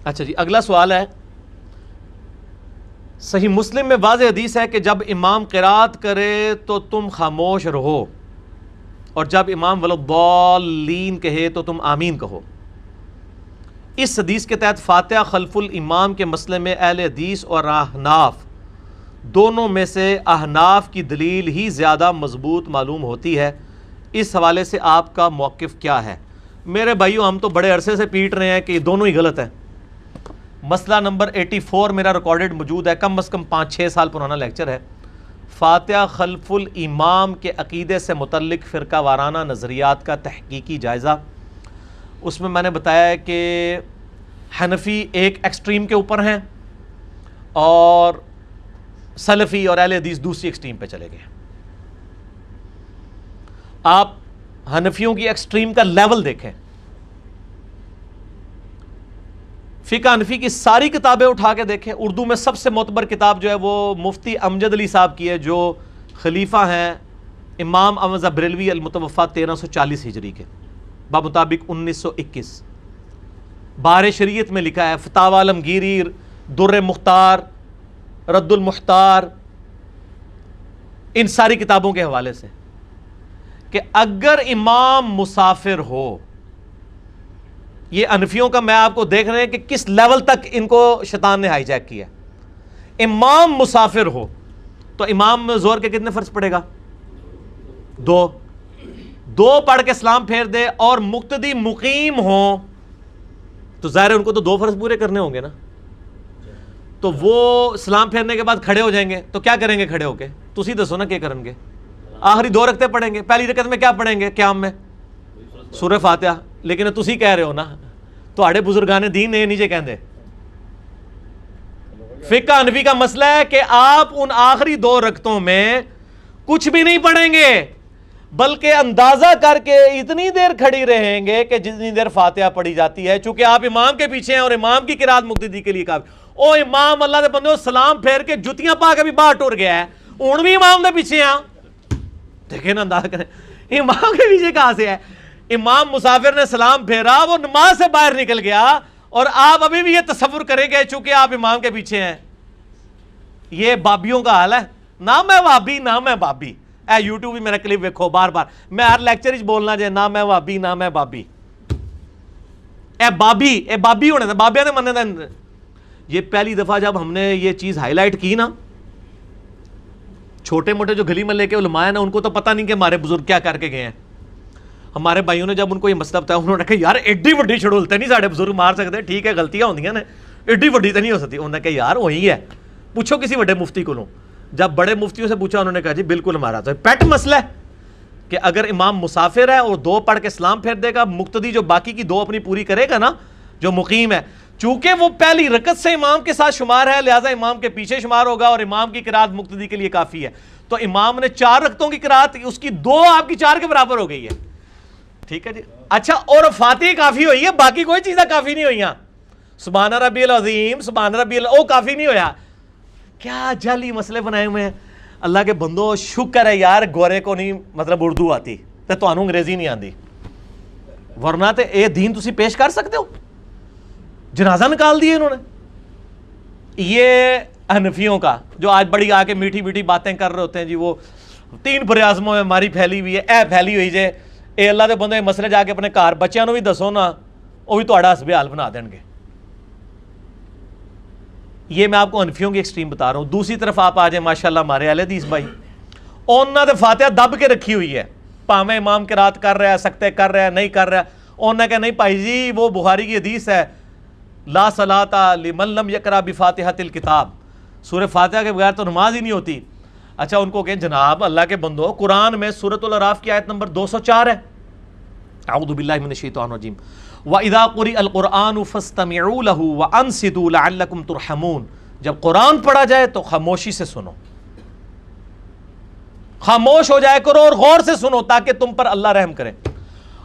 اچھا جی، اگلا سوال ہے، صحیح مسلم میں واضح حدیث ہے کہ جب امام قرات کرے تو تم خاموش رہو، اور جب امام ولضالین کہے تو تم آمین کہو۔ اس حدیث کے تحت فاتحہ خلف الامام کے مسئلے میں اہل حدیث اور احناف دونوں میں سے احناف کی دلیل ہی زیادہ مضبوط معلوم ہوتی ہے، اس حوالے سے آپ کا موقف کیا ہے؟ میرے بھائیو، ہم تو بڑے عرصے سے پیٹ رہے ہیں کہ یہ دونوں ہی غلط ہیں۔ مسئلہ نمبر 84 میرا ریکارڈڈ موجود ہے، کم از کم 5-6 سال پرانا لیکچر ہے، فاتحہ خلف الامام کے عقیدے سے متعلق فرقہ وارانہ نظریات کا تحقیقی جائزہ۔ اس میں نے بتایا ہے کہ حنفی ایک ایکسٹریم کے اوپر ہیں اور سلفی اور اہل حدیث دوسری ایکسٹریم پہ چلے گئے۔ آپ حنفیوں کی ایکسٹریم کا لیول دیکھیں، فقہ حنفی کی ساری کتابیں اٹھا کے دیکھیں، اردو میں سب سے معتبر کتاب جو ہے وہ مفتی امجد علی صاحب کی ہے، جو خلیفہ ہیں امام احمد بریلوی المتوفی 1340 ہجری کے، بمطابق 1921۔ بار شریعت میں لکھا ہے، فتاوی عالمگیری، در مختار، رد المختار، ان ساری کتابوں کے حوالے سے، کہ اگر امام مسافر ہو، یہ حنفیوں کا میں آپ کو دیکھ رہے ہیں کہ کس لیول تک ان کو شیطان نے ہائی جیک کیا۔ امام مسافر ہو تو امام ظہر کے کتنے فرض پڑے گا؟ 2 پڑھ کے سلام پھیر دے، اور مقتدی مقیم ہوں تو ظاہر ہے ان کو تو 2 فرض پورے کرنے ہوں گے نا، تو وہ سلام پھیرنے کے بعد کھڑے ہو جائیں گے، تو کیا کریں گے کھڑے ہو کے؟ تسی دسو نا کیا کریں گے؟ آخری 2 رکعتیں پڑھیں گے، پہلی رکعت میں کیا پڑھیں گے قیام میں؟ سورہ فاتحہ۔ لیکن تسی کہہ رہے ہو نا، تہاڈے بزرگان دین نے نیچے کہندے۔ فقہ حنفی کا مسئلہ ہے کہ آپ ان آخری 2 رکعتوں میں کچھ بھی نہیں پڑھیں گے، بلکہ اندازہ کر کے اتنی دیر کھڑی رہیں گے کہ جتنی دیر فاتحہ پڑھی جاتی ہے، چونکہ آپ امام کے پیچھے ہیں اور امام کی قرات مقتدی کے لیے کافی۔ او امام اللہ دے بندے سلام پھیر کے جتیاں پا کے بھی باہر ٹر گیا ہے، ہن بھی امام دے پیچھے ہیں، دیکھیں نا، اندازہ کریں امام کے پیچھے کہاں سے ہے؟ امام مسافر نے سلام پھیرا، وہ نماز سے باہر نکل گیا، اور آپ ابھی بھی یہ تصور کریں گے چونکہ آپ امام کے پیچھے ہیں۔ یہ بابیوں کا حال ہے، نہ میں وابی نہ میں بابی۔ اے یوٹیوب بھی میرا کلپ ویکھو بار بار، میں ہر لیکچر ہی بولنا جائے نہ میں وابی نہ میں بابی۔ اے بابی ہونے تھے، بابیاں نے مننے تھے۔ یہ پہلی دفعہ جب ہم نے یہ چیز ہائی لائٹ کی نا، چھوٹے موٹے جو گلی محلے کے علماء ہیں نا، ان کو تو پتہ نہیں کہ ہمارے بزرگ کیا کر کے گئے ہیں۔ ہمارے بھائیوں نے جب ان کو یہ مسئلہ بتایا، انہوں نے کہا یار ایڈی وڈی چھڑولتے نہیں ساڑھے بزرگ مار سکتے، ٹھیک ہے غلطیاں ہوندیاں نے، ایڈی وڈی تو نہیں ہو سکتی۔ انہوں نے کہا یار وہی ہے، پوچھو کسی بڑے مفتی کو لوں۔ جب بڑے مفتیوں سے پوچھا، انہوں نے کہا جی بالکل ہمارا تو پیٹ مسئلہ ہے کہ اگر امام مسافر ہے اور 2 پڑھ کے سلام پھیر دے گا، مقتدی جو باقی کی 2 اپنی پوری کرے گا نا، جو مقیم ہے، چونکہ وہ پہلی رکعت سے امام کے ساتھ شمار ہے، لہٰذا امام کے پیچھے شمار ہوگا، اور امام کی قرات مقتدی کے لیے کافی ہے۔ تو امام نے 4 رکعتوں کی قرات، اس کی 2 آپ کی 4 کے برابر ہو گئی ہے، ٹھیک ہے جی۔ اچھا، اور فاتحہ کافی ہوئی ہے، باقی کوئی چیزیں کافی نہیں ہوئی ہیں۔ سبحان ربی العظیم، سبحان ربی او کافی نہیں ہویا۔ کیا جعلی مسئلے بنائے ہوئے ہیں۔ اللہ کے بندو، شکر ہے یار گورے کو نہیں مطلب اردو آتی تے تانوں انگریزی نہیں آندی، ورنہ تے اے دین تسی پیش کر سکتے ہو؟ جنازہ نکال دیے انہوں نے۔ یہ حنفیوں کا جو آج بڑی آ کے میٹھی میٹھی باتیں کر رہے ہوتے ہیں جی، وہ 3 بر اعظموں میں ہماری پھیلی ہوئی ہے، اے پھیلی ہوئی جے، اے اللہ دے بندے مسئلے جا کے اپنے گھر بچیاں نو بھی دسو نا، وہ بھی تہاڈا حسب حال بنا دین گے۔ یہ میں آپ کو حنفیوں کی ایکسٹریم بتا رہا ہوں۔ دوسری طرف آپ آ جائیں ماشاءاللہ ہمارے اہل حدیث بھائی، انہوں نے فاتحہ دب کے رکھی ہوئی ہے، پاویں امام قرات کر رہا ہے، سکتے کر رہا ہے، نہیں کر رہا ہے، انہوں نے کہا نہیں بھائی جی وہ بخاری کی حدیث ہے، لا صلاۃ لمن لم یقرأ بفاتحۃ الکتاب، سورہ فاتحہ کے بغیر تو نماز ہی نہیں ہوتی۔ اچھا ان کو کہیں جناب اللہ کے بندو، قرآن میں سورۃ الاعراف کی آیت نمبر 204 ہے، اعوذ باللہ من الشیطان الرجیم، وَإِذَا قُرِئَ الْقُرْآنُ فَاسْتَمِعُوا لَهُ وَأَنصِتُوا لَعَلَّكُمْ تُرْحَمُونَ، جب قرآن پڑھا جائے تو خاموشی سے سنو، خاموش ہو جائے کرو اور غور سے سنو تاکہ تم پر اللہ رحم کرے۔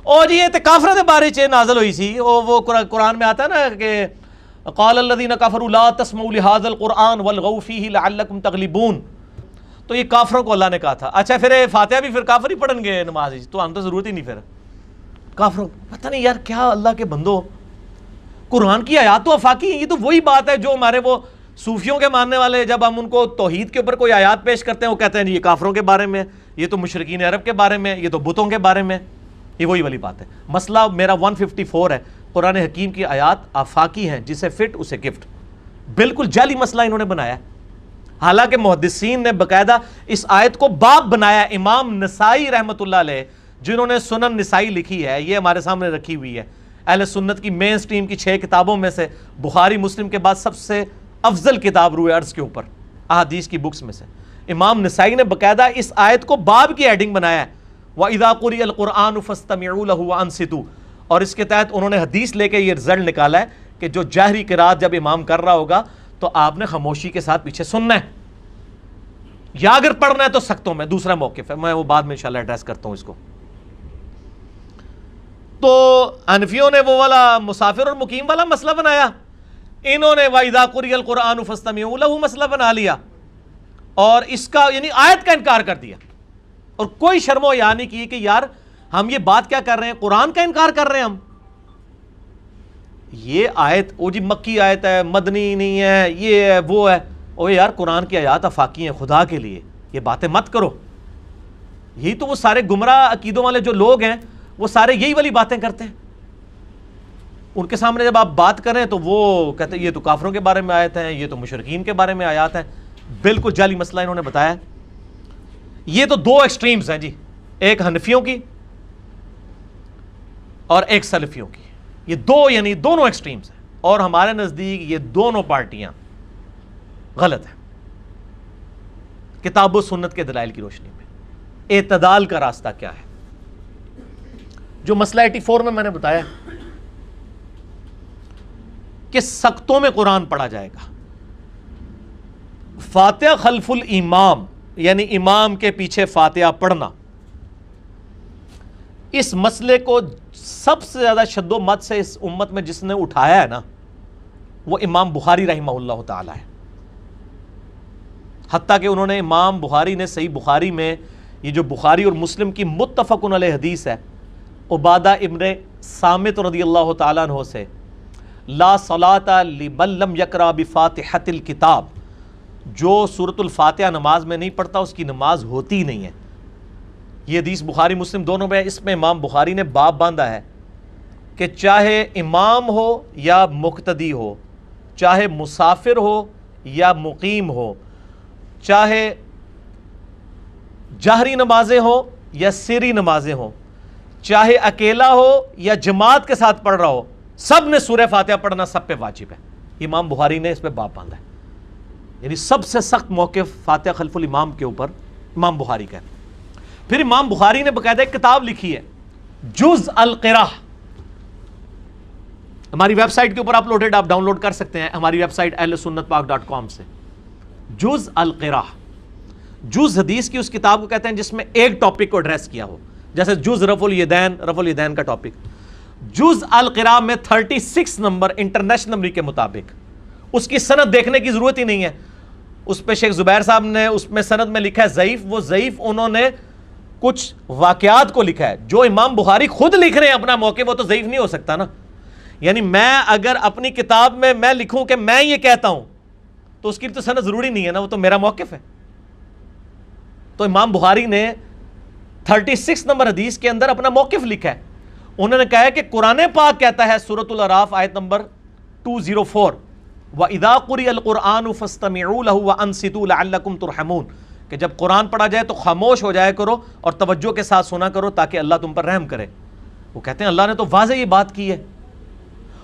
اور جی یہ کافروں کے بارے چ نازل ہوئی سی، وہ قرآن میں آتا ہے نا کہ قال الذین کفروا لا تسمعوا لهذا القرآن والغوا فیہ لعلکم تغلبون، تو یہ کافروں کو اللہ نے کہا تھا۔ اچھا پھر فاتحہ بھی پھر کافر ہی پڑھن گے نماز، تو ہم تو ضرورت ہی نہیں، پھر کافروں پتہ نہیں یار کیا اللہ کے بندو، قرآن کی آیات تو آفاقی ہیں. یہ تو وہی بات ہے جو ہمارے وہ صوفیوں کے ماننے والے جب ہم ان کو توحید کے اوپر کوئی آیات پیش کرتے ہیں وہ کہتے ہیں یہ کافروں کے بارے میں, یہ تو مشرکین عرب کے بارے میں, یہ تو بتوں کے بارے میں. یہ وہی والی بات ہے. مسئلہ میرا 154 ہے, قرآن حکیم کی آیات آفاقی ہیں, جسے فٹ اسے گفٹ. بالکل جعلی مسئلہ انہوں نے بنایا, حالانکہ محدثین نے باقاعدہ اس آیت کو باب بنایا. امام نسائی رحمۃ اللہ علیہ جنہوں نے سنن نسائی لکھی ہے, یہ ہمارے سامنے رکھی ہوئی ہے, اہل سنت کی مین سٹریم کی 6 کتابوں میں سے بخاری مسلم کے بعد سب سے افضل کتاب روئے ارض کے اوپر احادیث کی بکس میں سے. امام نسائی نے باقاعدہ اس آیت کو باب کی ہیڈنگ بنایا ہے, وَإِذَا قُرِئَ الْقُرْآنُ فَاسْتَمِعُوا لَهُ وَأَنصِتُوا, اور اس کے تحت انہوں نے حدیث لے کے یہ رزلٹ نکالا ہے کہ جو جہری قرات جب امام کر رہا ہوگا تو آپ نے خاموشی کے ساتھ پیچھے سننا ہے, یا اگر پڑھنا ہے تو سختوں میں. دوسرا موقف ہے, میں وہ بعد میں انشاءاللہ ایڈریس کرتا ہوں اس کو. تو حنفیوں نے وہ والا مسافر اور مقیم والا مسئلہ بنایا, انہوں نے وَإِذَا قُرِئَ الْقُرْآنُ فَاسْتَمِعُوا لَهُ مسئلہ بنا لیا, اور اس کا یعنی آیت کا انکار کر دیا, اور کوئی شرم و حیا نہیں کی کہ یار ہم یہ بات کیا کر رہے ہیں, قرآن کا انکار کر رہے ہیں ہم. یہ آیت وہ جی مکی آیت ہے, مدنی نہیں ہے, یہ ہے وہ ہے. او یار قرآن کی آیات آفاقی ہیں, خدا کے لیے یہ باتیں مت کرو. یہی تو وہ سارے گمراہ عقیدوں والے جو لوگ ہیں وہ سارے یہی والی باتیں کرتے ہیں. ان کے سامنے جب آپ بات کریں تو وہ کہتے ہیں یہ تو کافروں کے بارے میں آیت ہیں, یہ تو مشرکین کے بارے میں آیات ہیں. بالکل جعلی مسئلہ انہوں نے بتایا. یہ تو 2 ایکسٹریمز ہیں جی, ایک حنفیوں کی اور ایک سلفیوں کی. یہ یعنی دونوں ایکسٹریمز ہیں, اور ہمارے نزدیک یہ دونوں پارٹیاں غلط ہیں. کتاب و سنت کے دلائل کی روشنی میں اعتدال کا راستہ کیا ہے؟ جو مسئلہ 84 میں نے بتایا کہ سختوں میں قرآن پڑھا جائے گا, فاتحہ خلف الامام یعنی امام کے پیچھے فاتحہ پڑھنا, اس مسئلے کو سب سے زیادہ شد و مت سے اس امت میں جس نے اٹھایا ہے نا, وہ امام بخاری رحمہ اللہ تعالی ہے. حتیٰ کہ انہوں نے امام بخاری نے صحیح بخاری میں یہ جو بخاری اور مسلم کی متفق علیہ حدیث ہے, عبادہ ابن صامت رضی اللہ تعالیٰ عنہ سے, لا صلاۃ لمن لم یقرأ بفاتحۃ الکتاب, جو سورۃ الفاتحہ نماز میں نہیں پڑھتا اس کی نماز ہوتی نہیں ہے. یہ حدیث بخاری مسلم دونوں میں. اس میں امام بخاری نے باب باندھا ہے کہ چاہے امام ہو یا مقتدی ہو, چاہے مسافر ہو یا مقیم ہو, چاہے جہری نمازیں ہوں یا سری نمازیں ہوں, چاہے اکیلا ہو یا جماعت کے ساتھ پڑھ رہا ہو, سب نے سورہ فاتحہ پڑھنا سب پہ واجب ہے. امام بخاری نے اس پہ باب باندھا ہے. یعنی سب سے سخت موقف فاتحہ خلف الامام کے اوپر امام بخاری کا ہے. پھر امام بخاری نے باقاعدہ ایک کتاب لکھی ہے جز القراءہ, ہماری ویب سائٹ کے اوپر اپلوڈڈ, آپ ڈاؤن لوڈ کر سکتے ہیں ہماری ویب سائٹ ahlsunnatpak.com سے. جز القراءہ, جز حدیث کی اس کتاب کو کہتے ہیں جس میں ایک ٹاپک کو ایڈریس کیا ہو, جیسے جز رفع الیدین کا ٹاپک. جز القراءہ میں 36 نمبر انٹرنیشنل نمبر کے مطابق, اس کی سند دیکھنے کی ضرورت ہی نہیں ہے. اس پہ شیخ زبیر صاحب نے اس میں سند میں لکھا ہے ضعیف, وہ ضعیف انہوں نے کچھ واقعات کو لکھا ہے. جو امام بخاری خود لکھ رہے ہیں اپنا موقع, وہ تو ضعیف نہیں ہو سکتا نا. یعنی میں اگر اپنی کتاب میں میں لکھوں کہ میں یہ کہتا ہوں تو اس کی تو سند ضروری نہیں ہے نا, وہ تو میرا موقف ہے. تو امام بخاری نے 36 نمبر حدیث کے اندر اپنا موقف لکھا ہے. انہوں نے کہا ہے کہ قرآن پاک کہتا ہے سورۃ الاعراف آیت نمبر 204, وَإِذَا قُرِئَ الْقُرْآنُ فَاسْتَمِعُوا لَهُ وَأَنصِتُوا لَعَلَّكُمْ تُرْحَمُونَ, کہ جب قرآن پڑھا جائے تو خاموش ہو جایا کرو اور توجہ کے ساتھ سنا کرو تاکہ اللہ تم پر رحم کرے. وہ کہتے ہیں اللہ نے تو واضح یہ بات کی ہے.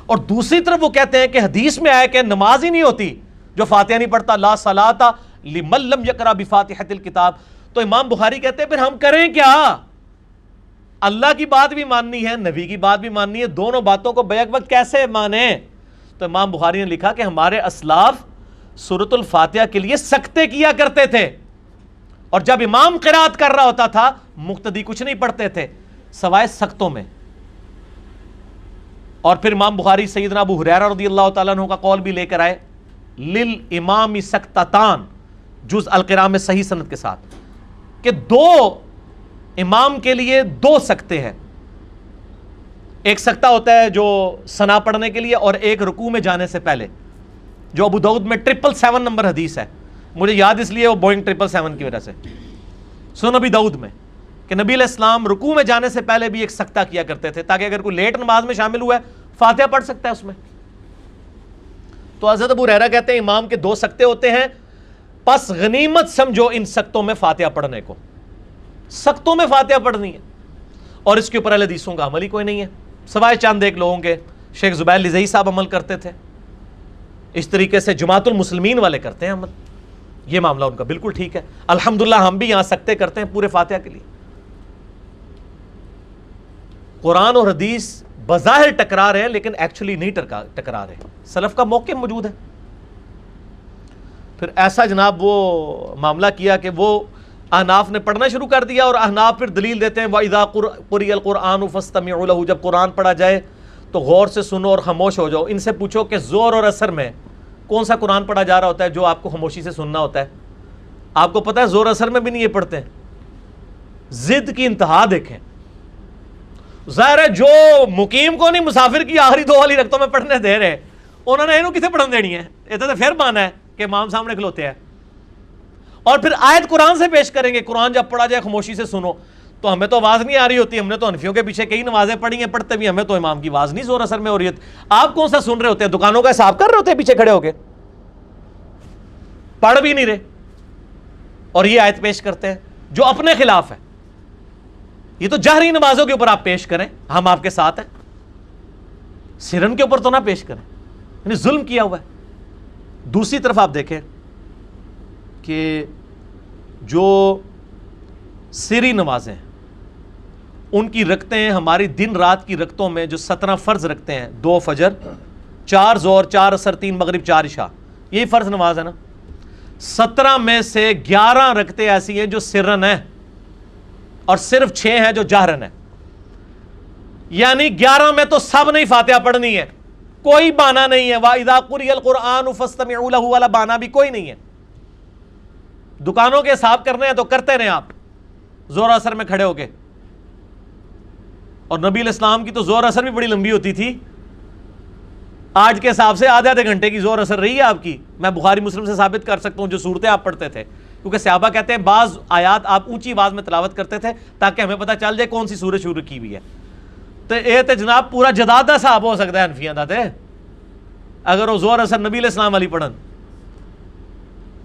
اور دوسری طرف وہ کہتے ہیں کہ حدیث میں آیا کہ نماز ہی نہیں ہوتی جو فاتحہ نہیں پڑھتا, لا صلاۃ لمن لم یقرأ بفاتحۃ الکتاب. تو امام بخاری کہتے ہیں پھر ہم کریں کیا؟ اللہ کی بات بھی ماننی ہے, نبی کی بات بھی ماننی ہے, دونوں باتوں کو بیک وقت کیسے مانیں؟ تو امام بخاری نے لکھا کہ ہمارے اسلاف سورۃ الفاتحہ کے لیے سکتے کیا کرتے تھے, اور جب امام قرات کر رہا ہوتا تھا مقتدی کچھ نہیں پڑھتے تھے سوائے سختوں میں. اور پھر امام بخاری سیدنا ابو ہریرہ رضی اللہ تعالیٰ عنہ کا قول بھی لے کر آئے, للامام سکتتان, جز القراء میں صحیح سند کے ساتھ, کہ 2 امام کے لیے 2 سکتے ہیں. ایک سکتہ ہوتا ہے جو ثنا پڑھنے کے لیے، اور ایک رکوع میں جانے سے پہلے، جو ابو داؤد میں 777 نمبر حدیث ہے، مجھے یاد اس لیے وہ بوئنگ 777 کی وجہ سے، سنن ابی داؤد میں، کہ نبی علیہ السلام رکوع میں جانے سے پہلے بھی ایک سکتہ کیا کرتے تھے، تاکہ اگر کوئی لیٹ نماز میں شامل ہوا ہے فاتحہ پڑھ سکتا ہے اس میں۔ تو حضرت ابو ہریرہ کہتے ہیں امام کے 2 سکتے ہوتے ہیں، پس غنیمت سمجھو ان سکتوں میں فاتحہ پڑھنے کو، سکتوں میں فاتحہ پڑھنی ہے، اور اس کے اوپر اہل حدیثوں کا عمل ہی کوئی نہیں ہے، سوائے چند ایک لوگوں کے۔ شیخ زبیر لزئی صاحب عمل کرتے تھے اس طریقے سے، جماعت المسلمین والے کرتے ہیں عمل، یہ معاملہ ان کا بالکل ٹھیک ہے۔ الحمدللہ ہم بھی یہاں سکتے کرتے ہیں پورے فاتحہ کے لیے۔ قرآن اور حدیث بظاہر ٹکرا رہے ہیں لیکن ایکچولی نہیں ٹکرا رہے، سلف کا موقع موجود ہے۔ پھر ایسا جناب وہ معاملہ کیا کہ وہ احناف نے پڑھنا شروع کر دیا، اور احناف پھر دلیل دیتے ہیں وَإِذَا قُرِئَ الْقُرْآنُ فَاسْتَمِعُوا لَهُ، جب قرآن پڑھا جائے تو غور سے سنو اور خاموش ہو جاؤ۔ ان سے پوچھو کہ زور اور اثر میں کون سا قرآن پڑھا جا رہا ہوتا ہے جو آپ کو خاموشی سے سننا ہوتا ہے؟ آپ کو پتہ ہے زور اثر میں بھی نہیں یہ پڑھتے ہیں۔ ضد کی انتہا دیکھیں، ظاہر ہے جو مقیم کو نہیں مسافر کی آخری 2 والی رکعتوں میں پڑھنے دے رہے، انہوں نے انہوں کتنے پڑھن دینی ہے؟ یہ تو پھر مانا ہے کہ امام سامنے کھلوتے ہیں، اور پھر آیت قرآن سے پیش کریں گے، قرآن جب پڑھا جائے خاموشی سے سنو۔ تو ہمیں تو آواز نہیں آ رہی ہوتی، ہم نے تو حنفیوں کے پیچھے کئی نمازیں پڑھی ہیں، پڑھتے بھی ہمیں تو امام کی آواز نہیں زور اثر میں ہو رہی ہے۔ آپ کون سا سن رہے ہوتے ہیں؟ دکانوں کا حساب کر رہے ہوتے ہیں پیچھے کھڑے ہو کے، پڑھ بھی نہیں رہے، اور یہ آیت پیش کرتے ہیں جو اپنے خلاف ہے۔ یہ تو جہری نمازوں کے اوپر آپ پیش کریں، ہم آپ کے ساتھ ہیں، سرن کے اوپر تو نہ پیش کریں، یعنی ظلم کیا ہوا ہے۔ دوسری طرف آپ دیکھیں کہ جو سری نمازیں ہیں ان کی رکعتیں ہماری دن رات کی رکعتوں میں جو 17 فرض رکھتے ہیں، 2 فجر، 4 ظہر، 4 عصر، 3 مغرب، 4 عشاء، یہی فرض نماز ہے نا، 17 میں سے 11 رکعتیں ایسی ہیں جو سرن ہیں، اور صرف 6 ہیں جو جہرن ہیں، یعنی 11 میں تو سب نہیں فاتحہ پڑھنی ہے، کوئی بہانہ نہیں ہے۔ وَإِذَا قُرِئَ الْقُرْآنُ فَاسْتَمِعُوا لَهُ والا بہانہ بھی کوئی نہیں ہے۔ دکانوں کے حساب کرنے ہیں تو کرتے رہیں آپ زور اثر میں کھڑے ہو کے، اور نبی علیہ السلام کی تو زور اثر بھی بڑی لمبی ہوتی تھی، آج کے حساب سے آدھے گھنٹے کی زور اثر رہی ہے آپ کی۔ میں بخاری مسلم سے ثابت کر سکتا ہوں جو صورتیں آپ پڑھتے تھے، کیونکہ صحابہ کہتے ہیں بعض آیات آپ اونچی آواز میں تلاوت کرتے تھے تاکہ ہمیں پتہ چل جائے کون سی سورت شروع کی ہوئی ہے۔ تو یہ تو جناب پورا جدادہ صاحب ہو سکتا ہے حنفیاں دا تے، اگر وہ زور اثر نبی علیہ السلام والی پڑھن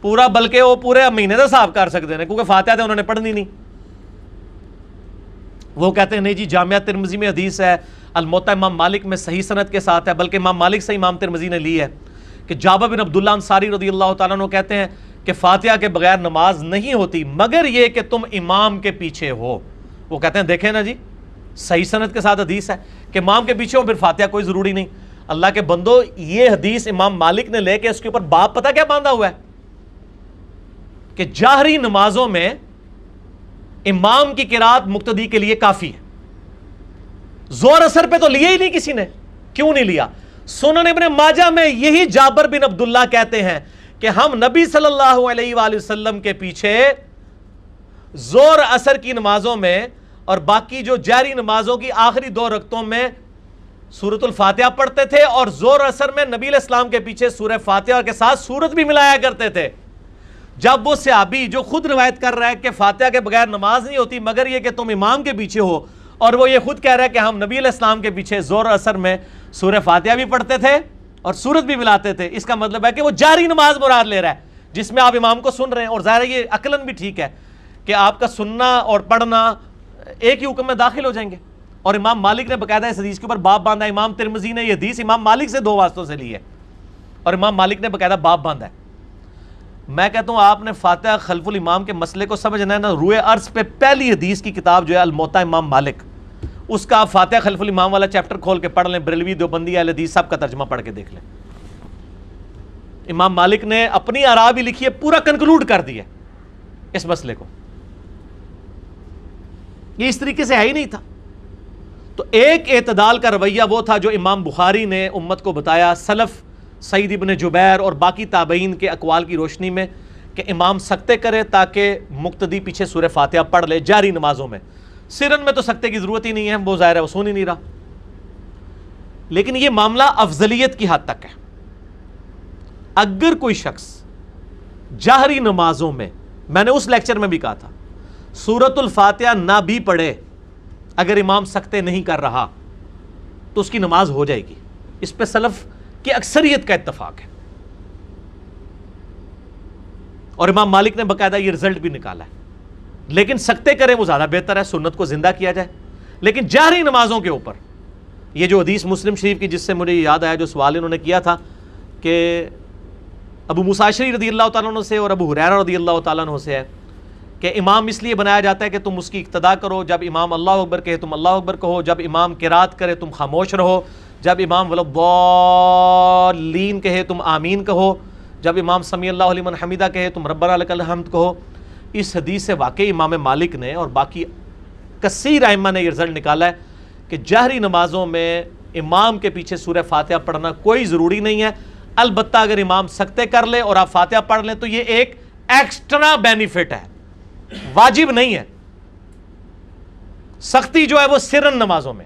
پورا، بلکہ وہ پورے مہینے کا حساب کر سکتے ہیں، کیونکہ فاتحہ تو انہوں نے پڑھنی نہیں۔ وہ کہتے ہیں نہیں جی، جامعہ ترمذی میں حدیث ہے، الموطا امام مالک میں صحیح سند کے ساتھ ہے، بلکہ امام مالک سے امام ترمذی نے لی ہے کہ جابر بن عبداللہ انصاری رضی اللہ تعالیٰ عنہ کہتے ہیں کہ فاتحہ کے بغیر نماز نہیں ہوتی مگر یہ کہ تم امام کے پیچھے ہو۔ وہ کہتے ہیں دیکھیں نا جی، صحیح سند کے ساتھ حدیث ہے کہ امام کے پیچھے ہو، پھر فاتحہ کوئی ضروری نہیں۔ اللہ کے بندو، یہ حدیث امام مالک نے لے کے اس کے اوپر باب پتہ کیا باندھا ہوا ہے کہ جاہری نمازوں میں امام کی قرات مقتدی کے لیے کافی ہے۔ زور اثر پہ تو لیا ہی نہیں کسی نے، کیوں نہیں لیا؟ سنن ابن ماجہ میں یہی جابر بن عبداللہ کہتے ہیں کہ ہم نبی صلی اللہ علیہ وآلہ وسلم کے پیچھے زور اثر کی نمازوں میں اور باقی جو جہری نمازوں کی آخری 2 رکعتوں میں سورۃ الفاتحہ پڑھتے تھے، اور زور اثر میں نبی علیہ السلام کے پیچھے سورہ فاتحہ کے ساتھ سورت بھی ملایا کرتے تھے۔ جب وہ صحابی جو خود روایت کر رہا ہے کہ فاتحہ کے بغیر نماز نہیں ہوتی مگر یہ کہ تم امام کے پیچھے ہو، اور وہ یہ خود کہہ رہا ہے کہ ہم نبی علیہ السلام کے پیچھے زور اثر میں سورہ فاتحہ بھی پڑھتے تھے اور سورت بھی ملاتے تھے، اس کا مطلب ہے کہ وہ جاری نماز مراد لے رہا ہے جس میں آپ امام کو سن رہے ہیں، اور ظاہر ہے یہ عقلاً بھی ٹھیک ہے کہ آپ کا سننا اور پڑھنا ایک ہی حکم میں داخل ہو جائیں گے۔ اور امام مالک نے باقاعدہ اس حدیث کے اوپر باب باندھا ہے، امام ترمذی نے یہ حدیث امام مالک سے 2 واسطوں سے لی ہے، اور امام مالک نے باقاعدہ باب باندھا ہے۔ میں کہتا ہوں آپ نے فاتحہ خلف الامام کے مسئلے کو سمجھنا ہے نا، روئے عرض پہ پہلی حدیث کی کتاب جو ہے الموطا امام مالک، اس کا آپ فاتحہ خلف الامام والا چیپٹر کھول کے پڑھ لیں، بریلوی، دیوبندی، اہل حدیث سب کا ترجمہ پڑھ کے دیکھ لیں۔ امام مالک نے اپنی آراء بھی لکھی ہے، پورا کنکلوڈ کر دیا اس مسئلے کو، یہ اس طریقے سے ہے ہی نہیں تھا۔ تو ایک اعتدال کا رویہ وہ تھا جو امام بخاری نے امت کو بتایا سلف سعید ابن جبیر اور باقی تابعین کے اقوال کی روشنی میں، کہ امام سکتے کرے تاکہ مقتدی پیچھے سورہ فاتحہ پڑھ لے جاری نمازوں میں۔ سرن میں تو سکتے کی ضرورت ہی نہیں ہے، وہ ظاہر ہے وہ سن ہی نہیں رہا۔ لیکن یہ معاملہ افضلیت کی حد تک ہے. اگر کوئی شخص جہری نمازوں میں نے اس لیکچر میں بھی کہا تھا, سورۃ الفاتحہ نہ بھی پڑھے اگر امام سکتے نہیں کر رہا تو اس کی نماز ہو جائے گی. اس پہ سلف کی اکثریت کا اتفاق ہے, اور امام مالک نے باقاعدہ یہ رزلٹ بھی نکالا ہے. لیکن سکتے کریں وہ زیادہ بہتر ہے, سنت کو زندہ کیا جائے. لیکن جہری نمازوں کے اوپر یہ جو حدیث مسلم شریف کی, جس سے مجھے یاد آیا جو سوال انہوں نے کیا تھا کہ ابو موسیٰ اشعری رضی اللہ تعالیٰ عنہ سے اور ابو ہریرہ رضی اللہ تعالیٰ عنہ سے ہے کہ امام اس لیے بنایا جاتا ہے کہ تم اس کی اقتداء کرو, جب امام اللہ اکبر کہے تم اللہ اکبر کہو, جب امام قرات کرے تم خاموش رہو, جب امام ولضالین کہے تم آمین کہو, جب امام سمیع اللہ لمن حمیدہ کہے تم ربنا لک الحمد کہو. اس حدیث سے واقعی امام مالک نے اور باقی کثیر ائمہ نے یہ رزلٹ نکالا ہے کہ جہری نمازوں میں امام کے پیچھے سورہ فاتحہ پڑھنا کوئی ضروری نہیں ہے. البتہ اگر امام سکتے کر لے اور آپ فاتحہ پڑھ لیں تو یہ ایک ایکسٹرا بینیفٹ ہے, واجب نہیں ہے. سختی جو ہے وہ سرن نمازوں میں,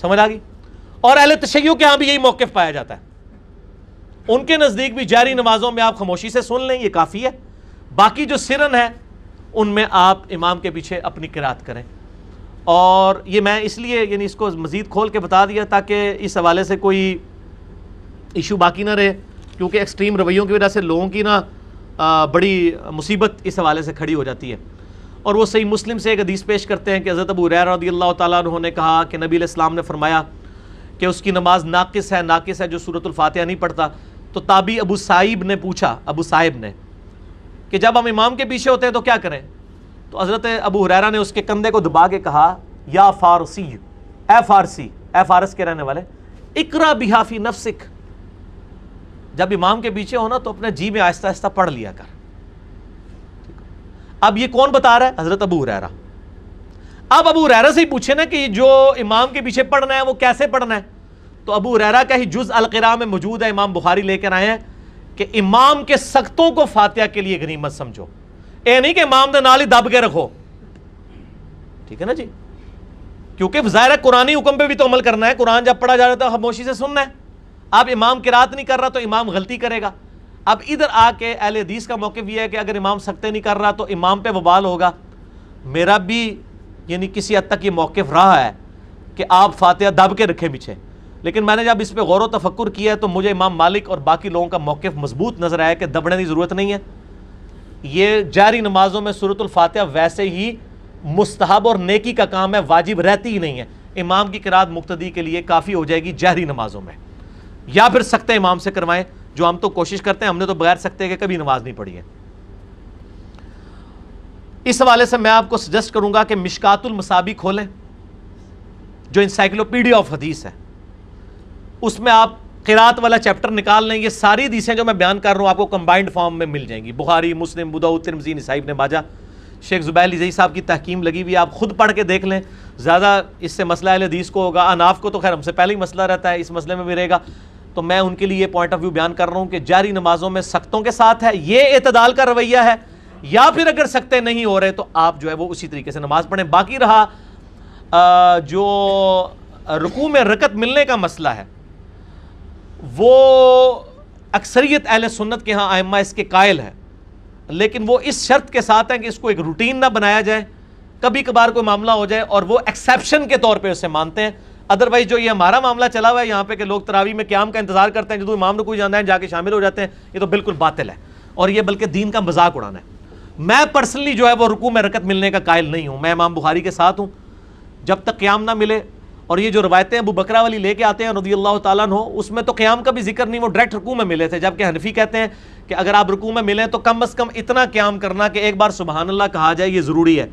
سمجھ آ گئی. اور اہل تشیع کے ہاں بھی یہی موقف پایا جاتا ہے. ان کے نزدیک بھی جہری نمازوں میں آپ خاموشی سے سن لیں یہ کافی ہے, باقی جو سرن ہے ان میں آپ امام کے پیچھے اپنی قرات کریں. اور یہ میں اس لیے یعنی اس کو مزید کھول کے بتا دیا تاکہ اس حوالے سے کوئی ایشو باقی نہ رہے, کیونکہ ایکسٹریم رویوں کی وجہ سے لوگوں کی بڑی مصیبت اس حوالے سے کھڑی ہو جاتی ہے. اور وہ صحیح مسلم سے ایک حدیث پیش کرتے ہیں کہ حضرت ابو ہریرہ رضی اللہ تعالیٰ عنہ نے کہا کہ نبی علیہ السلام نے فرمایا کہ اس کی نماز ناقص ہے جو سورۃ الفاتحہ نہیں پڑھتا. تو تابعی ابو صائب نے پوچھا, ابو صائب نے, کہ جب ہم امام کے پیچھے ہوتے ہیں تو کیا کریں؟ تو حضرت ابو ہریرہ نے اس کے کندھے کو دبا کے کہا, یا فارسی, اے فارسی, اے فارس کے رہنے والے, اقرا بہا فی نفسک, جب امام کے پیچھے ہونا تو اپنے جی میں آہستہ آہستہ پڑھ لیا کر. اب یہ کون بتا رہا ہے؟ حضرت ابو ہریرہ. اب ابو ہریرہ سے ہی پوچھے نا کہ جو امام کے پیچھے پڑھنا ہے وہ کیسے پڑھنا ہے, تو ابو ہریرہ کا ہی جز القراء میں موجود ہے, امام بخاری لے کر آئے ہیں کہ امام کے سختوں کو فاتحہ کے لیے غنیمت سمجھو, اے نہیں کہ امام دے نال ہی دب کے رکھو. ٹھیک ہے نا جی, کیونکہ ظاہر ہے قرآنی حکم پہ بھی تو عمل کرنا ہے. قرآن جب پڑھا جا رہا ہے خاموشی سے سننا ہے. اب امام قرات نہیں کر رہا تو امام غلطی کرے گا. اب ادھر آ کے اہل حدیث کا موقف یہ ہے کہ اگر امام سکتے نہیں کر رہا تو امام پہ وبال ہوگا. میرا بھی یعنی کسی حد تک یہ موقف رہا ہے کہ آپ فاتحہ دب کے رکھیں پیچھے, لیکن میں نے جب اس پہ غور و تفکر کیا ہے تو مجھے امام مالک اور باقی لوگوں کا موقف مضبوط نظر آیا کہ دبنے کی ضرورت نہیں ہے. یہ جہری نمازوں میں سورۃ الفاتحہ ویسے ہی مستحب اور نیکی کا کام ہے, واجب رہتی ہی نہیں ہے. امام کی قرات مقتدی کے لیے کافی ہو جائے گی جہری نمازوں میں, یا پھر سکتے امام سے کروائیں, جو ہم تو کوشش کرتے ہیں. ہم نے تو بغیر سکتے کے کبھی نماز نہیں پڑھی ہے. اس حوالے سے میں آپ کو سجیسٹ کروں گا کہ مشکات المصابیح کھولیں, جو انسائکلوپیڈیا آف حدیث ہے, اس میں آپ قرات والا چیپٹر نکال لیں. یہ ساری حدیثیں جو میں بیان کر رہا ہوں آپ کو کمبائنڈ فارم میں مل جائیں گی, بخاری, مسلم, ابو داؤد, ترمذی, نسائی, ابن ماجہ. شیخ زبیر علی صاحب کی تحکیم لگی ہوئی, آپ خود پڑھ کے دیکھ لیں. زیادہ اس سے مسئلہ اہل حدیث کو ہوگا, اناف کو تو خیر ہم سے پہلے ہی مسئلہ رہتا ہے, اس مسئلے میں بھی رہے گا. تو میں ان کے لیے پوائنٹ آف ویو بیان کر رہا ہوں کہ جاری نمازوں میں سختوں کے ساتھ ہے, یہ اعتدال کا رویہ ہے, یا پھر اگر سکتے نہیں ہو رہے تو آپ جو ہے وہ اسی طریقے سے نماز پڑھیں. باقی رہا جو رکوع میں رکعت ملنے کا مسئلہ ہے, وہ اکثریت اہل سنت کے ہاں ائمہ اس کے قائل ہیں, لیکن وہ اس شرط کے ساتھ ہیں کہ اس کو ایک روٹین نہ بنایا جائے, کبھی کبھار کوئی معاملہ ہو جائے اور وہ ایکسیپشن کے طور پہ اسے مانتے ہیں. ادروائز جو یہ ہمارا معاملہ چلا ہوا ہے یہاں پہ کہ لوگ تراویح میں قیام کا انتظار کرتے ہیں, جدو امام رکوع جانا ہے جا کے شامل ہو جاتے ہیں, یہ تو بالکل باطل ہے, اور یہ بلکہ دین کا مذاق اڑانا ہے. میں پرسنلی جو ہے وہ رکوع میں رکعت ملنے کا قائل نہیں ہوں, میں امام بخاری کے ساتھ ہوں. جب تک قیام نہ ملے, اور یہ جو روایتیں ابو بکرہ والی لے کے آتے ہیں رضی اللہ تعالیٰ عنہ, اس میں تو قیام کا بھی ذکر نہیں, وہ ڈائریکٹ رکوع میں ملے تھے. جبکہ حنفی کہتے ہیں کہ اگر آپ رکوع میں ملیں تو کم از کم اتنا قیام کرنا کہ ایک بار سبحان اللہ کہا جائے, یہ ضروری ہے.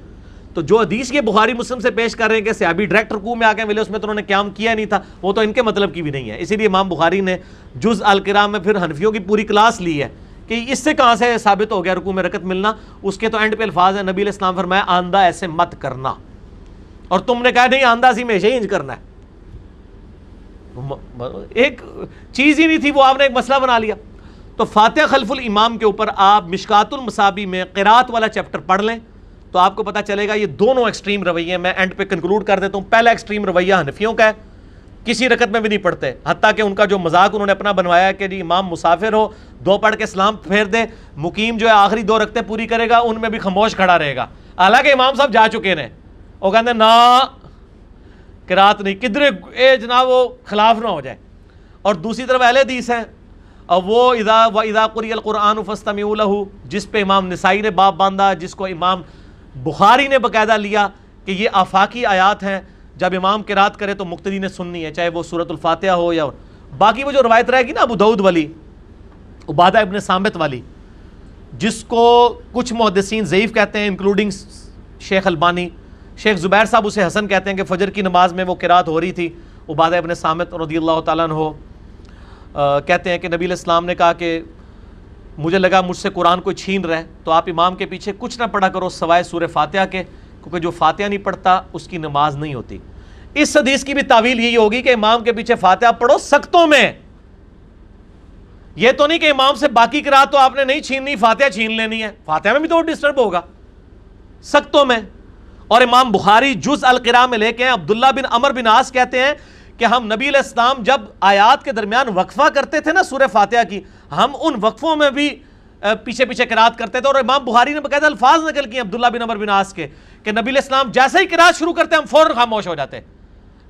تو جو حدیث یہ بخاری مسلم سے پیش کر رہے ہیں کہ صحابی ڈائریکٹ رکوع میں آ کے ملے, اس میں تو انہوں نے قیام کیا نہیں تھا, وہ تو ان کے مطلب کی بھی نہیں ہے. اسی لیے امام بخاری نے جز القراء میں پھر حنفیوں کی پوری کلاس لی ہے کہ اس سے کہاں سے ثابت ہو گیا رکوع میں رکعت ملنا. اس کے تو اینڈ پہ الفاظ ہیں, نبی علیہ السلام فرمایا آندہ ایسے مت کرنا, اور تم نے کہا نہیں آندہ سی میں ہی کرنا ہے. ایک چیز ہی نہیں تھی, وہ آپ نے ایک مسئلہ بنا لیا. تو فاتحہ خلف الامام کے اوپر آپ مشکات المصابیح میں قرات والا چیپٹر پڑھ لیں تو آپ کو پتہ چلے گا. یہ دونوں ایکسٹریم رویے ہیں. میں اینڈ پہ کنکلوڈ کر دیتا ہوں. پہلا ایکسٹریم رویہ حنفیوں کا ہے کسی رکعت میں بھی نہیں پڑھتے، حتیٰ کہ ان کا جو مذاق انہوں نے اپنا بنوایا کہ جی امام مسافر ہو 2 پڑھ کے سلام پھیر دے، مقیم جو ہے آخری 2 رکعتیں پوری کرے گا، ان میں بھی خاموش کھڑا رہے گا، حالانکہ امام صاحب جا چکے ہیں، وہ کہتے ہیں نا قرات نہیں، کدھر اے جناب وہ خلاف نہ ہو جائے۔ اور دوسری طرف اہل حدیث ہیں، اور وہ اذا قرئ القرآن فاستمعوا لہ، جس پہ امام نسائی نے باب باندھا، جس کو امام بخاری نے باقاعدہ لیا کہ یہ آفاقی آیات ہیں، جب امام قرات کرے تو مقتدی نے سننی ہے، چاہے وہ سورۃ الفاتحہ ہو یا باقی وہ جو روایت رہے گی نا ابو داؤد والی، عبادہ ابن صامت والی، جس کو کچھ محدثین ضعیف کہتے ہیں انکلوڈنگ شیخ البانی، شیخ زبیر صاحب اسے حسن کہتے ہیں کہ فجر کی نماز میں وہ قرات ہو رہی تھی، عبادہ ابن صامت رضی اللہ تعالیٰ عنہ کہتے ہیں کہ نبی علیہ السلام نے کہا کہ مجھے لگا مجھ سے قرآن کوئی چھین رہا ہے، تو آپ امام کے پیچھے کچھ نہ پڑھا کرو سوائے سورہ فاتحہ کے، کیونکہ جو فاتحہ نہیں پڑھتا اس کی نماز نہیں ہوتی۔ اس حدیث کی بھی تعویل یہی ہوگی کہ امام کے پیچھے فاتحہ پڑھو سختوں میں، یہ تو نہیں کہ امام سے باقی قرات تو آپ نے نہیں چھیننی، فاتحہ چھین لینی ہے، فاتحہ میں بھی تو ڈسٹرب ہوگا سختوں میں۔ اور امام بخاری جز القراء میں لے کے ہیں، عبداللہ بن عمر بن عاص کہتے ہیں کہ ہم نبی علیہ السلام جب آیات کے درمیان وقفہ کرتے تھے نا سورہ فاتحہ کی، ہم ان وقفوں میں بھی پیچھے پیچھے قرات کرتے تھے، اور امام بخاری نے باقاعدہ الفاظ نقل کیے عبداللہ بن عمر بن عاص کے کہ نبی علیہ السلام جیسے ہی قرات شروع کرتے ہم فوراً خاموش ہو جاتے،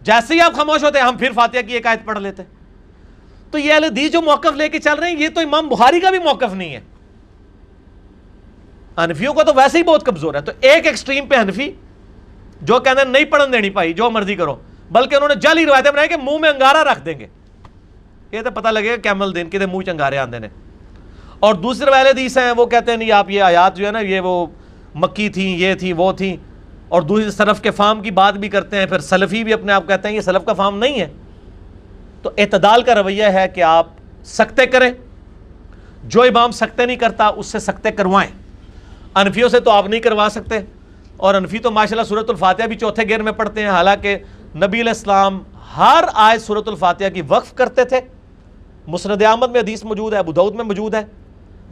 جیسے ہی آپ خاموش ہوتے ہم پھر فاتحہ کی ایک آیت پڑھ لیتے۔ تو یہ اہل حدیث جو موقف لے کے چل رہے ہیں، یہ تو امام بخاری کا بھی موقف نہیں ہے۔ حنفیوں کو تو ویسے ہی بہت کمزور ہے، تو ایک ایکسٹریم پہ حنفی جو کہتے ہیں نہیں پڑھن دینی بھائی جو مرضی کرو، بلکہ انہوں نے جعلی روایتیں بنائی کہ منہ میں انگارہ رکھ دیں گے، یہ تو پتہ لگے گا کیمل دین کے منہ چنگارے آندے نے۔ اور دوسرے اہل حدیث ہیں وہ کہتے ہیں نہیں آپ یہ آیات جو ہے نا یہ وہ مکی تھیں، یہ تھی وہ تھی، اور دوسری سلف کے فہم کی بات بھی کرتے ہیں، پھر سلفی بھی اپنے آپ کہتے ہیں یہ سلف کا فہم نہیں ہے۔ تو اعتدال کا رویہ ہے کہ آپ سکتے کریں، جو امام سکتے نہیں کرتا اس سے سکتے کروائیں۔ حنفیوں سے تو آپ نہیں کروا سکتے، اور حنفی تو ماشاءاللہ سورۃ الفاتحہ بھی چوتھے گیئر میں پڑھتے ہیں، حالانکہ نبی علیہ السلام ہر آیت سورۃ الفاتحہ کی وقف کرتے تھے، مسند احمد میں حدیث موجود ہے، ابو داؤد میں موجود ہے،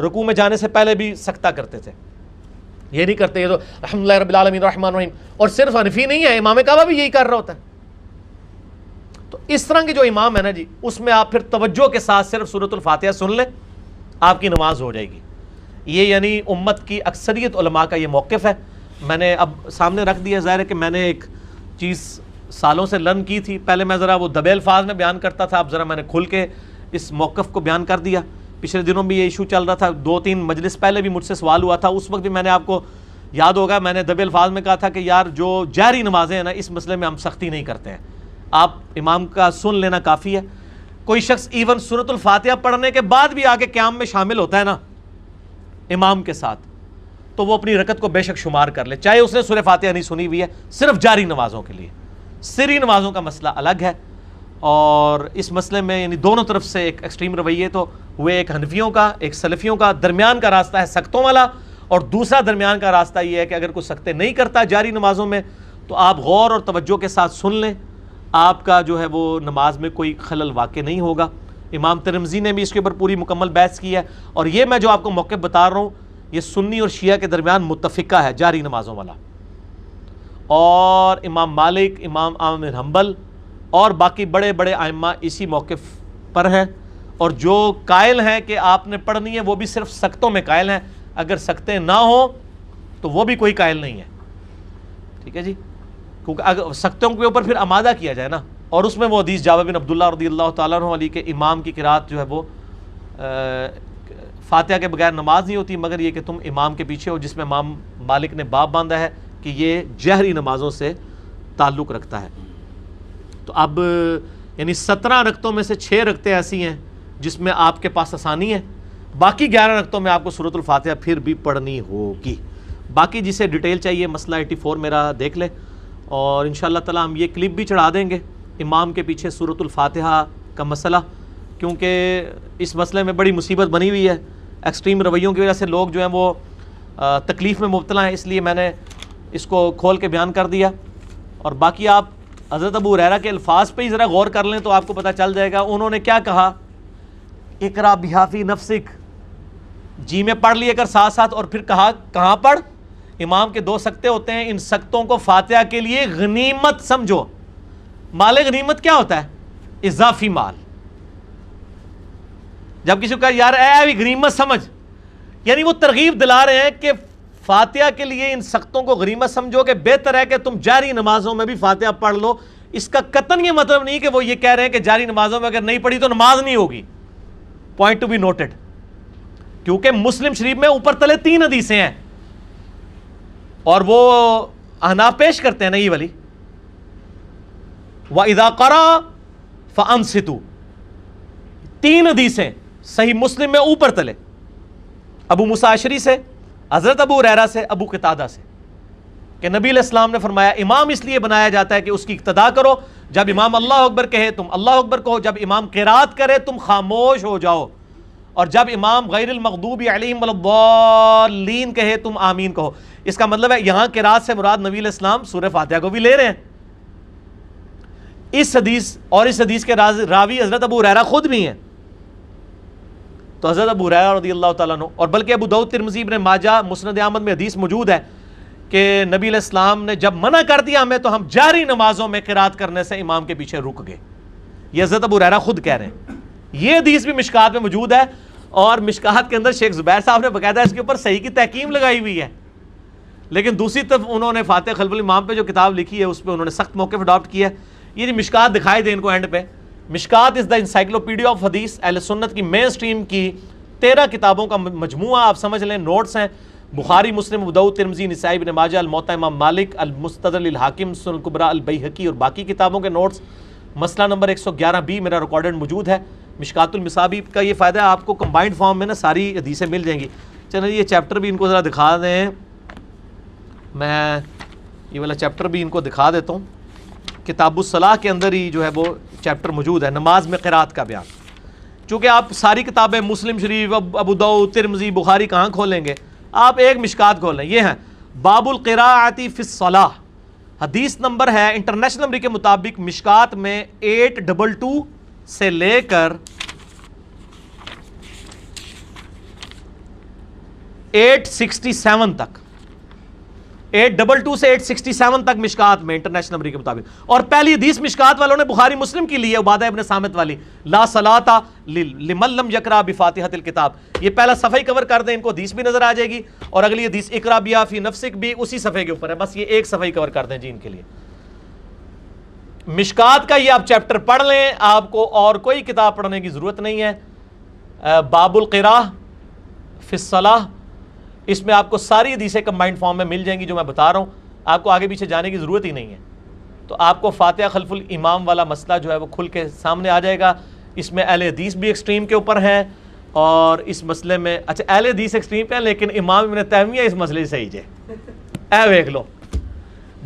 رکوع میں جانے سے پہلے بھی سکتہ کرتے تھے، یہ نہیں کرتے یہ تو الحمدللہ رب العالمین الرحمن الرحیم۔ اور صرف حنفی نہیں ہے، امام کعبہ بھی یہی کر رہا ہوتا ہے۔ تو اس طرح کے جو امام ہے نا جی، اس میں آپ پھر توجہ کے ساتھ صرف سورۃ الفاتحہ سن لیں، آپ کی نماز ہو جائے گی۔ یہ یعنی امت کی اکثریت علماء کا یہ موقف ہے۔ میں نے اب سامنے رکھ دیا، ظاہر ہے کہ میں نے ایک چیز سالوں سے لرن کی تھی، پہلے میں ذرا وہ دبے الفاظ میں بیان کرتا تھا، اب ذرا میں نے کھل کے اس موقف کو بیان کر دیا۔ پچھلے دنوں بھی یہ ایشو چل رہا تھا، 2-3 مجلس پہلے بھی مجھ سے سوال ہوا تھا، اس وقت بھی میں نے آپ کو یاد ہوگا میں نے دبے الفاظ میں کہا تھا کہ یار جو جہری نمازیں ہیں نا اس مسئلے میں ہم سختی نہیں کرتے ہیں، آپ امام کا سن لینا کافی ہے۔ کوئی شخص ایون سورۃ الفاتحہ پڑھنے کے بعد بھی آگے قیام میں شامل ہوتا ہے نا امام کے ساتھ، تو وہ اپنی رکعت کو بے شک شمار کر لے، چاہے اس نے سورہ فاتحہ نہیں سنی ہوئی ہے، صرف جاری نمازوں کے لیے۔ سری نمازوں کا مسئلہ الگ ہے، اور اس مسئلے میں یعنی دونوں طرف سے ایک ایکسٹریم رویے تو ہوئے، ایک حنفیوں کا ایک سلفیوں کا، درمیان کا راستہ ہے سختوں والا، اور دوسرا درمیان کا راستہ یہ ہے کہ اگر کوئی سختے نہیں کرتا جاری نمازوں میں تو آپ غور اور توجہ کے ساتھ سن لیں، آپ کا جو ہے وہ نماز میں کوئی خلل واقع نہیں ہوگا۔ امام ترمذی نے بھی اس کے اوپر پوری مکمل بحث کی ہے، اور یہ میں جو آپ کو موقف بتا رہا ہوں یہ سنی اور شیعہ کے درمیان متفقہ ہے جاری نمازوں والا، اور امام مالک، امام احمد بن حنبل اور باقی بڑے بڑے ائمہ اسی موقف پر ہیں، اور جو قائل ہیں کہ آپ نے پڑھنی ہے وہ بھی صرف سختوں میں قائل ہیں، اگر سکتے نہ ہوں تو وہ بھی کوئی قائل نہیں ہے، ٹھیک ہے جی، کیونکہ اگر سختوں کے اوپر پھر آمادہ کیا جائے نا، اور اس میں وہ حدیث جابر بن عبداللہ رضی اللہ تعالیٰ عنہ علی کے امام کی قرات جو ہے وہ فاتحہ کے بغیر نماز نہیں ہوتی مگر یہ کہ تم امام کے پیچھے ہو، جس میں امام مالک نے باب باندھا ہے کہ یہ جہری نمازوں سے تعلق رکھتا ہے۔ تو اب یعنی 17 رکعتوں میں سے 6 رکعتیں ایسی ہیں جس میں آپ کے پاس آسانی ہے، باقی 11 رکعتوں میں آپ کو سورۃ الفاتحہ پھر بھی پڑھنی ہوگی۔ باقی جسے ڈیٹیل چاہیے مسئلہ 84 میرا دیکھ لے، اور انشاءاللہ تعالی ہم یہ کلپ بھی چڑھا دیں گے امام کے پیچھے سورۃ الفاتحہ کا مسئلہ، کیونکہ اس مسئلے میں بڑی مصیبت بنی ہوئی ہے، ایکسٹریم رویوں کی وجہ سے لوگ جو ہیں وہ تکلیف میں مبتلا ہیں، اس لیے میں نے اس کو کھول کے بیان کر دیا۔ اور باقی آپ حضرت ابو ہریرہ کے الفاظ پہ ہی ذرا غور کر لیں تو آپ کو پتہ چل جائے گا انہوں نے کیا کہا، اقرا بہا فی نفسک، جی میں پڑھ لیے کر ساتھ ساتھ، اور پھر کہا کہاں پڑھ، امام کے 2 سکتے ہوتے ہیں، ان سکتوں کو فاتحہ کے لیے غنیمت سمجھو۔ مال غنیمت کیا ہوتا ہے؟ اضافی مال. جب کسی کو کہا یار اے بھی غنیمت سمجھ، یعنی وہ ترغیب دلا رہے ہیں کہ فاتحہ کے لیے ان سختوں کو غنیمت سمجھو کہ بہتر ہے کہ تم جاری نمازوں میں بھی فاتحہ پڑھ لو. اس کا قطعاً یہ مطلب نہیں کہ وہ یہ کہہ رہے ہیں کہ جاری نمازوں میں اگر نہیں پڑھی تو نماز نہیں ہوگی. Point to be noted. کیونکہ مسلم شریف میں اوپر تلے 3 حدیثیں ہیں اور وہ احناف پیش کرتے ہیں نا یہ والی، وَإِذَا قَرَأَ فَأَنصِتُوا، 3 حدیثیں صحیح مسلم میں اوپر تلے، ابو موسیٰ اشعری سے، حضرت ابو ہریرہ سے، ابو قتادہ سے، کہ نبی علیہ السلام نے فرمایا امام اس لیے بنایا جاتا ہے کہ اس کی اقتداء کرو. جب امام اللہ اکبر کہے تم اللہ اکبر کہو، جب امام قرات کرے تم خاموش ہو جاؤ، اور جب امام غیر المغضوب علیہم ولا الضالین کہے تم آمین کہو. اس کا مطلب ہے یہاں قرات سے مراد نبی علیہ السلام سورہ فاتحہ کو بھی لے رہے ہیں. اس حدیث اور اس حدیث کے راوی حضرت ابو ہریرہ خود بھی ہیں. تو حضرت ابو ہریرہ رضی اللہ تعالیٰ عنہ، اور بلکہ ابو داؤد، ترمذی، ابن ماجہ، مسند احمد میں حدیث موجود ہے کہ نبی علیہ السلام نے جب منع کر دیا ہمیں تو ہم جاری نمازوں میں قرات کرنے سے امام کے پیچھے رک گئے. یہ حضرت ابو ہریرہ خود کہہ رہے ہیں. یہ حدیث بھی مشکات میں موجود ہے، اور مشکات کے اندر شیخ زبیر صاحب نے باقاعدہ اس کے اوپر صحیح کی تحکیم لگائی ہوئی ہے. لیکن دوسری طرف انہوں نے فاتح خلف الامام پہ جو کتاب لکھی ہے اس پہ انہوں نے سخت موقف اڈاپٹ کیا ہے. یہ مشکات دکھائی دے ان کو اینڈ پہ. مشکات از دا انسائکلوپیڈیا آف حدیث، اہل سنت کی مین سٹریم کی 13 کتابوں کا مجموعہ آپ سمجھ لیں. نوٹس ہیں بخاری، مسلم، ابو داؤد، ترمذی، نسائی، ابن ماجہ، الموطا امام مالک، المستدرک للحاکم، سنن الکبریٰ البیہقی اور باقی کتابوں کے نوٹس. مسئلہ نمبر 111B میرا ریکارڈڈ موجود ہے. مشکات المصابیح کا یہ فائدہ ہے آپ کو کمبائنڈ فارم میں نا ساری حدیثیں مل جائیں گی. چلیں یہ چیپٹر بھی ان کو ذرا دکھا دیں. میں یہ والا چیپٹر بھی ان کو دکھا دیتا ہوں. کتاب الصلاح کے اندر ہی جو ہے وہ چیپٹر موجود ہے، نماز میں قرات کا بیان. چونکہ آپ ساری کتابیں مسلم شریف، ابو داؤد، ترمذی، بخاری کہاں کھولیں گے، آپ ایک مشکات کھولیں. یہ ہے باب القراءۃ فی الصلاح. حدیث نمبر ہے انٹرنیشنل نمبر کے مطابق مشکات میں 822 سے لے کر 867 تک، 822 سے 867 تک مشکات میں انٹرنیشنل نمبر کے مطابق. اور پہلی حدیث مشکات والوں نے بخاری مسلم کی لی ہے، عبادہ ابن صامت والی، لا صلاۃ لمن لم یقرأ بفاتحۃ الکتاب. یہ پہلا صفحہ ہی کور کر دیں، ان کو حدیث بھی نظر آ جائے گی، اور اگلی حدیث اقرأ بہا فی نفسک بھی اسی صفحے کے اوپر ہے. بس یہ ایک صفحہ ہی کور کر دیں جی ان کے لیے. مشکات کا یہ آپ چیپٹر پڑھ لیں، آپ کو اور کوئی کتاب پڑھنے کی ضرورت نہیں ہے. باب القراءۃ فی الصلاح، اس میں آپ کو ساری حدیثیں کمبائنڈ فارم میں مل جائیں گی جو میں بتا رہا ہوں. آپ کو آگے پیچھے جانے کی ضرورت ہی نہیں ہے. تو آپ کو فاتحہ خلف الامام والا مسئلہ جو ہے وہ کھل کے سامنے آ جائے گا. اس میں اہل حدیث بھی ایکسٹریم کے اوپر ہیں، اور اس مسئلے میں اچھا اہل حدیث ایکسٹریم پہ ہیں لیکن امام ابن تیمیہ اس مسئلے سے صحیح جے اے دیکھ لو.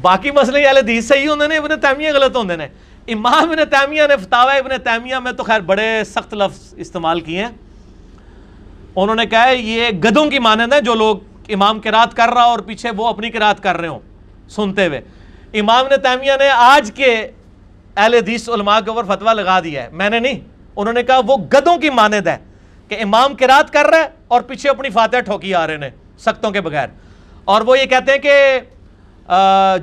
باقی مسئلے اہل حدیث صحیح ہوندے نے، ابن تیمیہ غلط ہوندے نے. امام ابن تیمیہ نے فتاوی ابن تیمیہ میں تو خیر بڑے سخت لفظ استعمال کیے ہیں. انہوں نے کہا ہے یہ گدھوں کی مانند ہے جو لوگ امام قرات کر رہا اور پیچھے وہ اپنی قرات کر رہے ہوں سنتے ہوئے. امام ابن تیمیہ نے آج کے اہل حدیث علماء کے اوپر فتویٰ لگا دیا ہے، میں نے نہیں. انہوں نے کہا وہ گدھوں کی مانند ہے کہ امام قرات کر رہا ہے اور پیچھے اپنی فاتحہ ٹھوکی آ رہے ہیں سختوں کے بغیر، اور وہ یہ کہتے ہیں کہ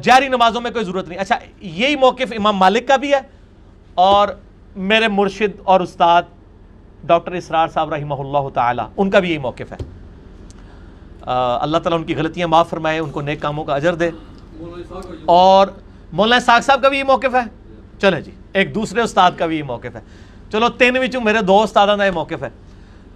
جاری نمازوں میں کوئی ضرورت نہیں. اچھا یہی موقف امام مالک کا بھی ہے، اور میرے مرشد اور استاد ڈاکٹر اسرار صاحب رحمہ اللہ تعالی ان کا بھی یہی موقف ہے. اللہ تعالیٰ ان کی غلطیاں معاف فرمائے، ان کو نیک کاموں کا اجر دے. اور مولانا اسحاق صاحب کا بھی یہ موقف ہے. چلیں جی ایک دوسرے استاد کا بھی یہ موقف ہے. چلو 3 وچوں میرے 2 استادوں کا یہ موقف ہے.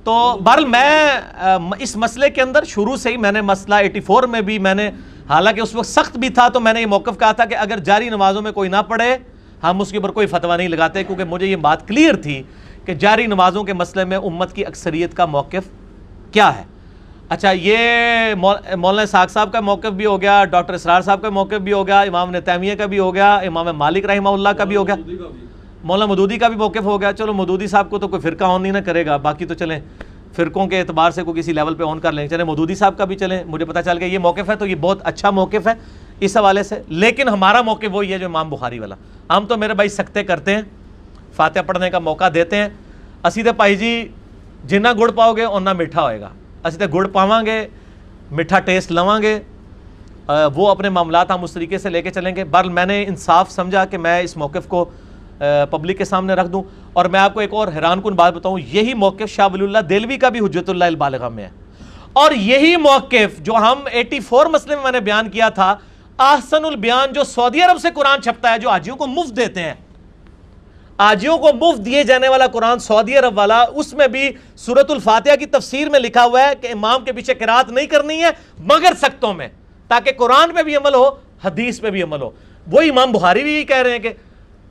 تو بہرحال میں اس مسئلے کے اندر شروع سے ہی میں نے مسئلہ 84 میں بھی میں نے، حالانکہ اس وقت سخت بھی تھا، تو میں نے یہ موقف کہا تھا کہ اگر جاری نمازوں میں کوئی نہ پڑھے ہم اس کے اوپر کوئی فتویٰ نہیں لگاتے، کیونکہ مجھے یہ بات کلیئر تھی کہ جاری نمازوں کے مسئلے میں امت کی اکثریت کا موقف کیا ہے. اچھا یہ مولانا اسحاق صاحب کا موقف بھی ہو گیا، ڈاکٹر اسرار صاحب کا موقف بھی ہو گیا، امام ابن تیمیہ کا بھی ہو گیا، امام مالک رحمہ اللہ کا بھی ہو گیا، مولانا مودودی کا بھی موقف ہو گیا. چلو مودودی صاحب کو تو کوئی فرقہ آن نہیں نہ کرے گا، باقی تو چلیں فرقوں کے اعتبار سے کوئی کسی لیول پہ آن کر لیں. چلیں مودودی صاحب کا بھی چلیں، مجھے پتہ چل گیا یہ موقف ہے تو یہ بہت اچھا موقف ہے اس حوالے سے. لیکن ہمارا موقف وہی ہے جو امام بخاری والا. ہم تو میرے بھائی سکتے کرتے ہیں، فاتحہ پڑھنے کا موقع دیتے ہیں. اسی تے بھائی جی جنہ گڑ پاؤ گے اُنہ میٹھا ہوئے گا. اسی تے گڑ پاواں گے، میٹھا ٹیسٹ لواں گے، وہ اپنے معاملات ہم اس طریقے سے لے کے چلیں گے. بہرحال میں نے انصاف سمجھا کہ میں اس موقف کو پبلک کے سامنے رکھ دوں. اور میں آپ کو ایک اور حیران کن بات بتاؤں, یہی موقف شاہ ولی اللہ دہلوی کا بھی حجت اللہ البالغہ میں ہے, اور یہی موقف جو ہم 84 مسئلے میں نے بیان کیا تھا, احسن البیان جو سعودی عرب سے قرآن چھپتا ہے, جو حاجیوں کو مفت دیتے ہیں, حاجیوں کو مفت دیے جانے والا قرآن سعودی عرب والا, اس میں بھی سورۃ الفاتحہ کی تفسیر میں لکھا ہوا ہے کہ امام کے پیچھے قرات نہیں کرنی ہے مگر سکتوں میں, تاکہ قرآن پہ بھی عمل ہو, حدیث پہ بھی عمل ہو. وہی امام بخاری بھی کہہ رہے ہیں کہ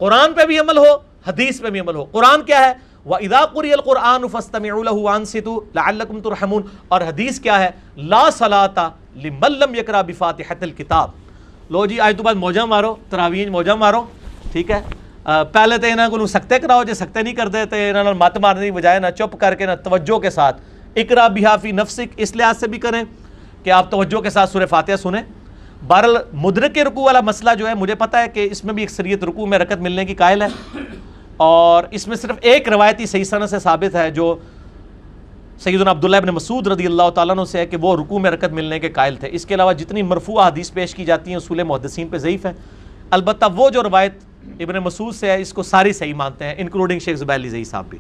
قرآن پہ بھی عمل ہو, حدیث پہ بھی عمل ہو. قرآن کیا ہے؟ وَإِذَا قُرِئَ الْقُرْآنُ فَاسْتَمِعُوا لَهُ وَأَنصِتُوا لَعَلَّكُمْ تُرْحَمُونَ. اور حدیث کیا ہے؟ لَا صَلَاةَ لِمَن لَّمْ يَقْرَأْ بِفَاتِحَةِ الْكِتَابِ. لو جی آج تو بعد موجہ مارو, تراویح موجہ مارو, ٹھیک ہے. پہلے تو انہاں کو سکتے کراؤ, جے سکتے نہیں کرتے تو انہاں مت مارنے کی بجائے نہ چپ کر کے نہ توجہ کے ساتھ اقرا بہا فی نفسک, اس لحاظ سے بھی کریں کہ آپ توجہ کے ساتھ سورہ فاتحہ سنیں. بہرحال مدرک کے رکوع والا مسئلہ جو ہے, مجھے پتہ ہے کہ اس میں بھی اکثریت رکوع میں رکعت ملنے کی قائل ہے, اور اس میں صرف ایک روایتی صحیح سند سے ثابت ہے جو سیدنا عبداللہ ابن مسعود رضی اللہ تعالیٰ عنہ سے ہے کہ وہ رکوع میں رکعت ملنے کے قائل تھے. اس کے علاوہ جتنی مرفوع حدیث پیش کی جاتی ہیں اصول محدثین پہ ضعیف ہے. البتہ وہ جو روایت ابن مسعود سے ہے اس کو ساری صحیح مانتے ہیں, انکلوڈنگ شیخ زبیر علی زئی صاحب بھی.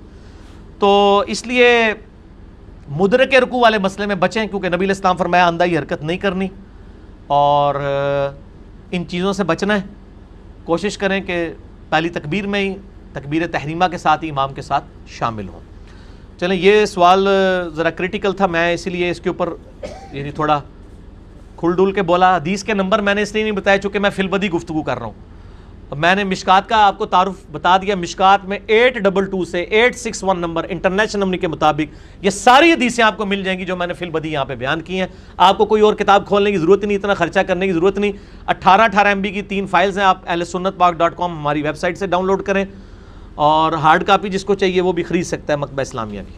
تو اس لیے مدرک رکوع والے مسئلے میں بچیں, کیونکہ نبی علیہ السلام فرمایا اندھائی حرکت نہیں کرنی, اور ان چیزوں سے بچنا ہے. کوشش کریں کہ پہلی تکبیر میں ہی تکبیر تحریمہ کے ساتھ ہی امام کے ساتھ شامل ہوں. چلیں, یہ سوال ذرا کریٹیکل تھا, میں اسی لیے اس کے اوپر یعنی تھوڑا کھل ڈول کے بولا. حدیث کے نمبر میں نے اس لیے نہیں بتایا چونکہ میں فی البدی گفتگو کر رہا ہوں. میں نے مشکات کا آپ کو تعارف بتا دیا. مشکات میں 822 سے 861 نمبر انٹرنیشنل نمبر کے مطابق یہ ساری حدیثیں آپ کو مل جائیں گی جو میں نے فی البدی یہاں پہ بیان کی ہیں. آپ کو کوئی اور کتاب کھولنے کی ضرورت نہیں, اتنا خرچہ کرنے کی ضرورت نہیں. 18 MB کی 3 فائلز ہیں, آپ ahlsunnatpak.com ہماری ویب سائٹ سے ڈاؤن لوڈ کریں, اور ہارڈ کاپی جس کو چاہیے وہ بھی خرید سکتا ہے مکتبہ اسلامیہ کی.